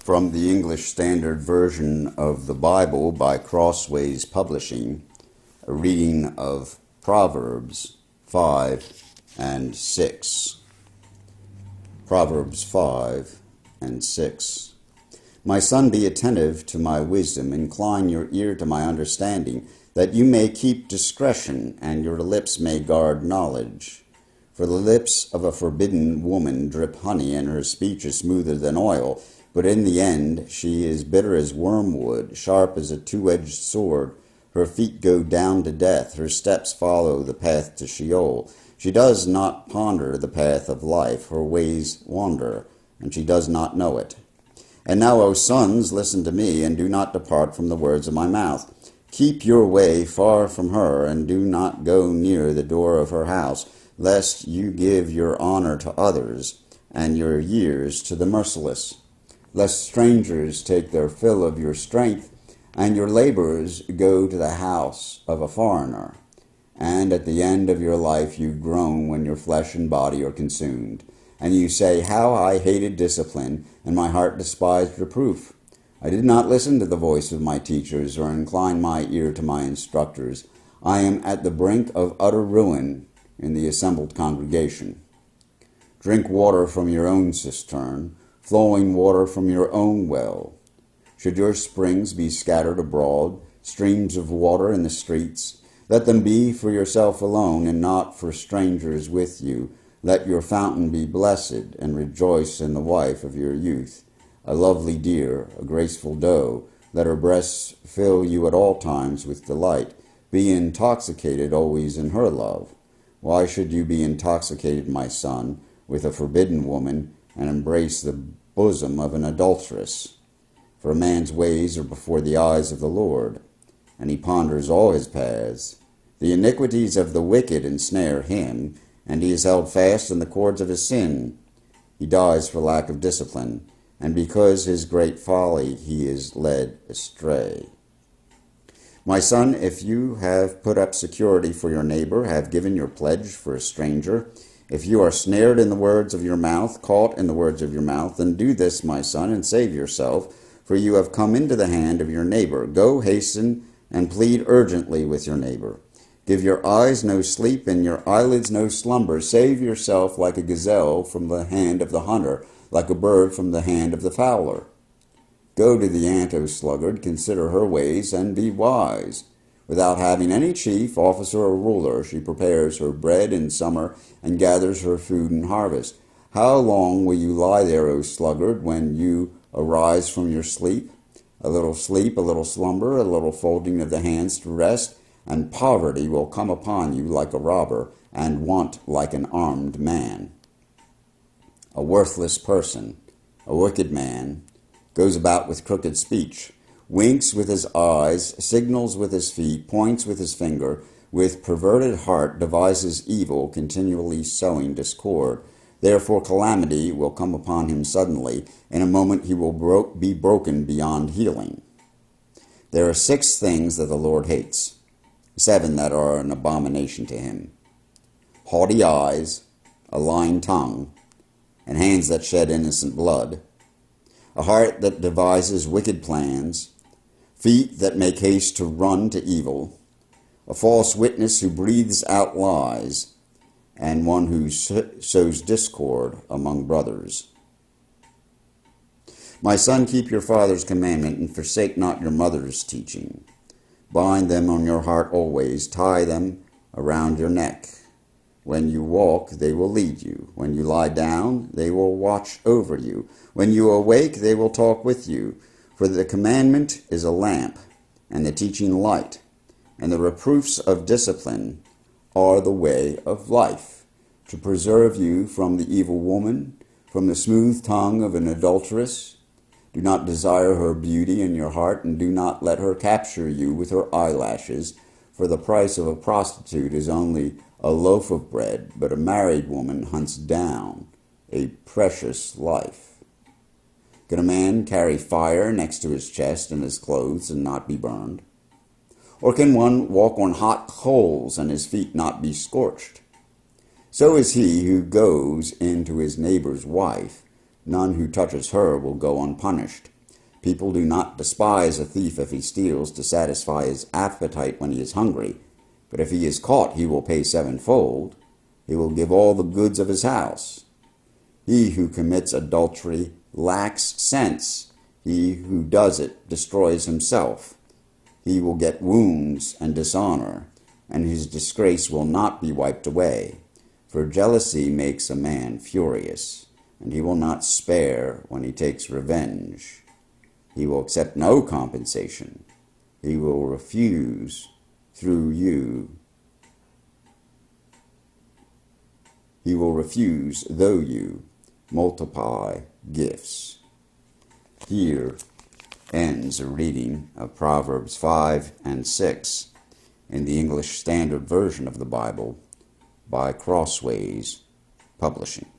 From the English Standard Version of the Bible by Crossways Publishing, a reading of Proverbs 5 and 6. Proverbs 5 and 6. My son, be attentive to my wisdom, incline your ear to my understanding, that you may keep discretion, and your lips may guard knowledge. For the lips of a forbidden woman drip honey, and her speech is smoother than oil. But in the end she is bitter as wormwood, sharp as a two-edged sword. Her feet go down to death, her steps follow the path to Sheol. She does not ponder the path of life, her ways wander, and she does not know it. And now, O sons, listen to me, and do not depart from the words of my mouth. Keep your way far from her, and do not go near the door of her house, lest you give your honor to others, and your years to the merciless. Lest strangers take their fill of your strength, and your labors go to the house of a foreigner. And at the end of your life you groan when your flesh and body are consumed. And you say, how I hated discipline, and my heart despised reproof. I did not listen to the voice of my teachers, or incline my ear to my instructors. I am at the brink of utter ruin in the assembled congregation. Drink water from your own cistern, flowing water from your own well. Should your springs be scattered abroad, streams of water in the streets, let them be for yourself alone, and not for strangers with you. Let your fountain be blessed, and rejoice in the wife of your youth, a lovely deer, a graceful doe. Let her breasts fill you at all times with delight. Be intoxicated always in her love. Why should you be intoxicated, my son, with a forbidden woman, and embrace the bosom of an adulteress? For a man's ways are before the eyes of the Lord, and he ponders all his paths. The iniquities of the wicked ensnare him, and he is held fast in the cords of his sin. He dies for lack of discipline, and because his great folly he is led astray. My son, if you have put up security for your neighbor, have given your pledge for a stranger, if you are snared in the words of your mouth, caught in the words of your mouth, then do this, my son, and save yourself, for you have come into the hand of your neighbor. Go, hasten, and plead urgently with your neighbor. Give your eyes no sleep, and your eyelids no slumber. Save yourself like a gazelle from the hand of the hunter, like a bird from the hand of the fowler. Go to the ant, O sluggard, consider her ways, and be wise. Without having any chief, officer, or ruler, she prepares her bread in summer and gathers her food in harvest. How long will you lie there, O sluggard, when you arise from your sleep? A little sleep, a little slumber, a little folding of the hands to rest, and poverty will come upon you like a robber, and want like an armed man. A worthless person, a wicked man, goes about with crooked speech, winks with his eyes, signals with his feet, points with his finger, with perverted heart devises evil, continually sowing discord. Therefore calamity will come upon him suddenly. In a moment he will be broken beyond healing. There are 6 things that the Lord hates, 7 that are an abomination to him: haughty eyes, a lying tongue, and hands that shed innocent blood, a heart that devises wicked plans, feet that make haste to run to evil, a false witness who breathes out lies, and one who sows discord among brothers. My son, keep your father's commandment, and forsake not your mother's teaching. Bind them on your heart always, tie them around your neck. When you walk, they will lead you. When you lie down, they will watch over you. When you awake, they will talk with you. For the commandment is a lamp, and the teaching light, and the reproofs of discipline are the way of life, to preserve you from the evil woman, from the smooth tongue of an adulteress. Do not desire her beauty in your heart, and do not let her capture you with her eyelashes, for the price of a prostitute is only a loaf of bread, but a married woman hunts down a precious life. Can a man carry fire next to his chest and his clothes and not be burned? Or can one walk on hot coals and his feet not be scorched? So is he who goes into his neighbor's wife. None who touches her will go unpunished. People do not despise a thief if he steals to satisfy his appetite when he is hungry, but if he is caught, he will pay sevenfold. He will give all the goods of his house. He who commits adultery lacks sense. He who does it destroys himself. He will get wounds and dishonor, and his disgrace will not be wiped away. For jealousy makes a man furious, and he will not spare when he takes revenge. He will accept no compensation. He will refuse through you. He will refuse though you multiply gifts. Here ends a reading of Proverbs 5 and 6 in the English Standard Version of the Bible by Crossways Publishing.